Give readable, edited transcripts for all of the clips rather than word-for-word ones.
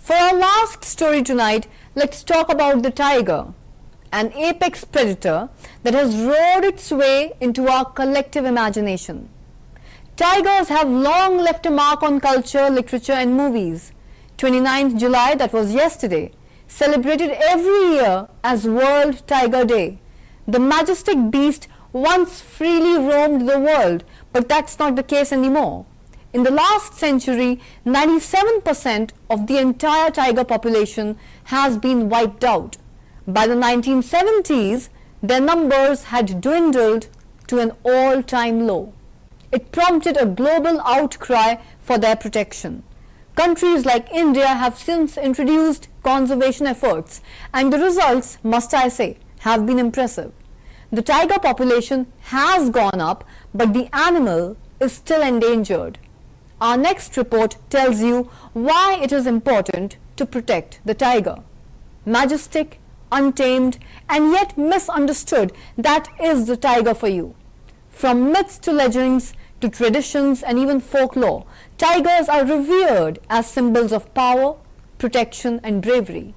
For our last story tonight, let's talk about the tiger, an apex predator that has roared its way into our collective imagination. Tigers have long left a mark on culture, literature and movies. 29th July, that was yesterday, celebrated every year as World Tiger Day. The majestic beast once freely roamed the world, but that's not the case anymore. In the last century, 97% of the entire tiger population has been wiped out. By the 1970s, their numbers had dwindled to an all-time low. It prompted a global outcry for their protection. Countries like India have since introduced conservation efforts, and the results, must I say, have been impressive. The tiger population has gone up, but the animal is still endangered. Our next report tells you why it is important to protect the tiger. Majestic, untamed, and yet misunderstood, that is the tiger for you. From myths to legends to traditions and even folklore, tigers are revered as symbols of power, protection and bravery.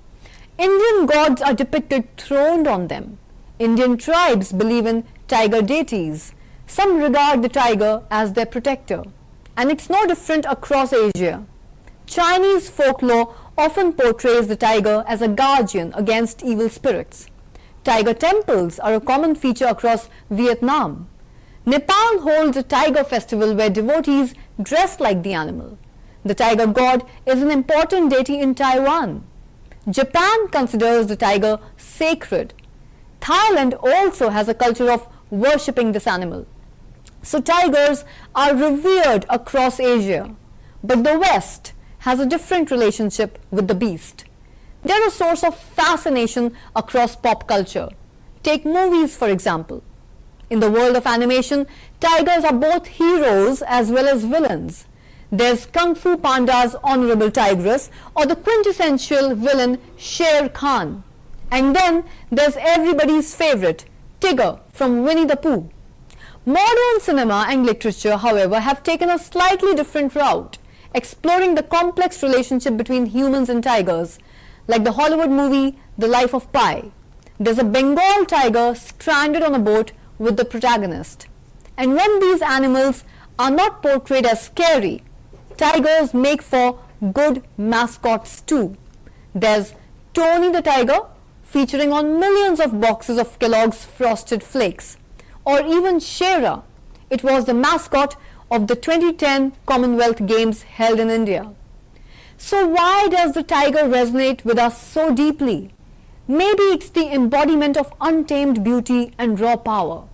Indian gods are depicted throned on them. Indian tribes believe in tiger deities. Some regard the tiger as their protector. And it's no different across Asia. Chinese folklore often portrays the tiger as a guardian against evil spirits. Tiger temples are a common feature across Vietnam. Nepal holds a tiger festival where devotees dress like the animal. The tiger god is an important deity in Taiwan. Japan considers the tiger sacred. Thailand also has a culture of worshipping this animal. So tigers are revered across Asia, but the West has a different relationship with the beast. They are a source of fascination across pop culture. Take movies, for example. In the world of animation, tigers are both heroes as well as villains. There's Kung Fu Panda's Honorable Tigress or the quintessential villain Sher Khan. And then there's everybody's favorite, Tigger from Winnie the Pooh. Modern cinema and literature, however, have taken a slightly different route, exploring the complex relationship between humans and tigers, like the Hollywood movie The Life of Pi. There's a Bengal tiger stranded on a boat with the protagonist. And when these animals are not portrayed as scary, tigers make for good mascots too. There's Tony the Tiger, featuring on millions of boxes of Kellogg's Frosted Flakes. Or even Shera. It was the mascot of the 2010 Commonwealth Games held in India. So why does the tiger resonate with us so deeply? Maybe it's the embodiment of untamed beauty and raw power.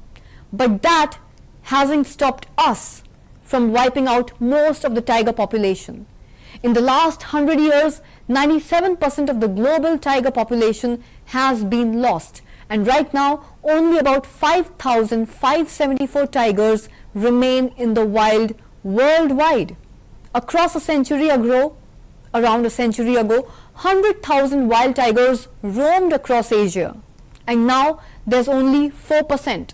But that hasn't stopped us from wiping out most of the tiger population. In the last 100 years, 97% of the global tiger population has been lost. And right now, only about 5,574 tigers remain in the wild worldwide. Around a century ago, 100,000 wild tigers roamed across Asia. And now there's only 4%.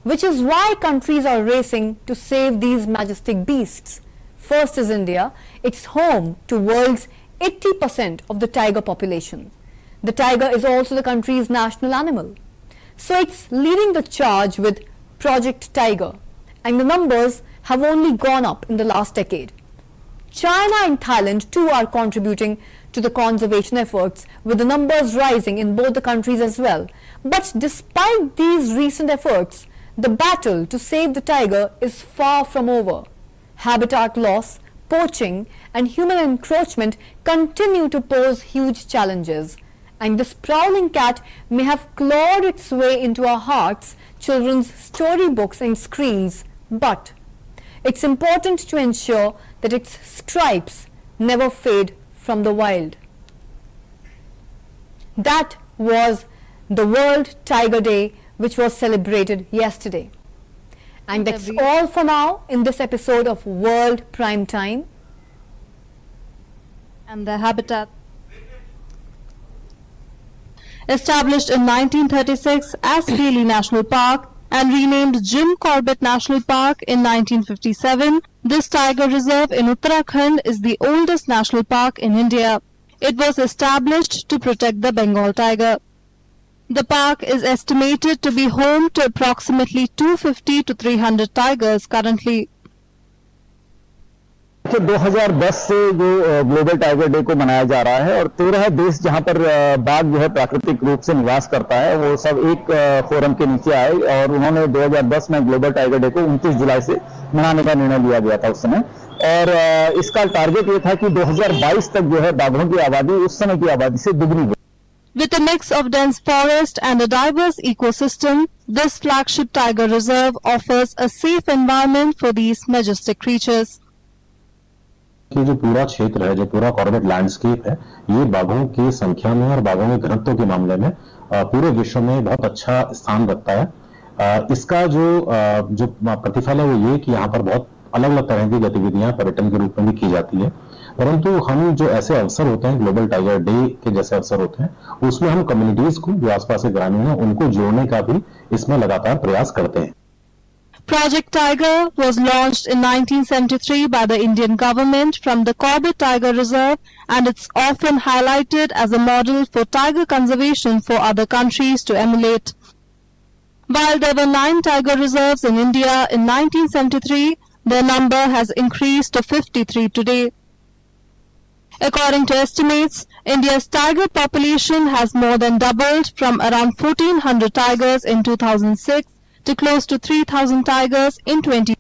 Which is why countries are racing to save these majestic beasts. First is India. It's home to world's 80% of the tiger population. The tiger is also the country's national animal. So it's leading the charge with Project Tiger, and the numbers have only gone up in the last decade. China and Thailand too are contributing to the conservation efforts, with the numbers rising in both the countries as well. But despite these recent efforts, the battle to save the tiger is far from over. Habitat loss, poaching and human encroachment continue to pose huge challenges. And this prowling cat may have clawed its way into our hearts, children's storybooks and screens, but it's important to ensure that its stripes never fade from the wild. That was the World Tiger Day, which was celebrated yesterday. And that's all for now in this episode of World Prime Time. And the habitat established in 1936 as Bailey National Park and renamed Jim Corbett National Park in 1957, this tiger reserve in Uttarakhand is the oldest national park in India. It was established to protect the Bengal tiger. The park is estimated to be home to approximately 250 to 300 tigers currently. 2010 से जो global tiger day को मनाया जा रहा है और 13 देश जहां पर बाघ जो है प्राकृतिक रूप से निवास करता है वो सब एक फोरम के नीचे आए और उन्होंने 2010 में ग्लोबल टाइगर डे को 29 जुलाई से मनाने का निर्णय लिया गया था उस समय और इसका टारगेट ये था कि 2022 तक जो है बाघों की आबादी उस समय की आबादी से दुगनी हो. With a mix of dense forest and a diverse ecosystem, this flagship tiger reserve offers a safe environment for these majestic creatures. ये जो पूरा क्षेत्र है, जो पूरा कॉर्बेट लैंडस्केप है, ये बाघों की संख्या में और बाघों के घनत्व के मामले में पूरे विश्व में बहुत अच्छा स्थान रखता है. इसका जो प्रतिफल है वो ये कि यहाँ पर बहुत अलग अलग तरह की गतिविधियां पर्यटन के रूप में भी की जाती है. परंतु हम जो ऐसे अवसर होते हैं, ग्लोबल टाइगर डे के जैसे अवसर होते हैं, उसमें हम कम्युनिटीज को जो आसपास के ग्रामीण हैं उनको जोड़ने का भी इसमें लगातार प्रयास करते हैं. Project Tiger was launched in 1973 by the Indian government from the Corbett Tiger Reserve, and it's often highlighted as a model for tiger conservation for other countries to emulate. While there were 9 tiger reserves in India in 1973, their number has increased to 53 today. According to estimates, India's tiger population has more than doubled from around 1,400 tigers in 2006 to close to 3,000 tigers in 20.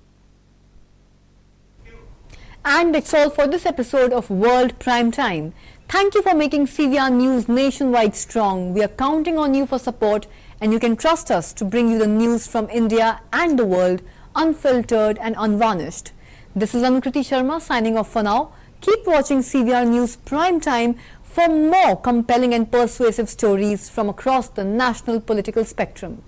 And that's all for this episode of World Prime Time. Thank you for making CVR News nationwide strong. We are counting on you for support, and you can trust us to bring you the news from India and the world, unfiltered and unvarnished. This is Anukriti Sharma signing off for now. Keep watching CVR News Prime Time for more compelling and persuasive stories from across the national political spectrum.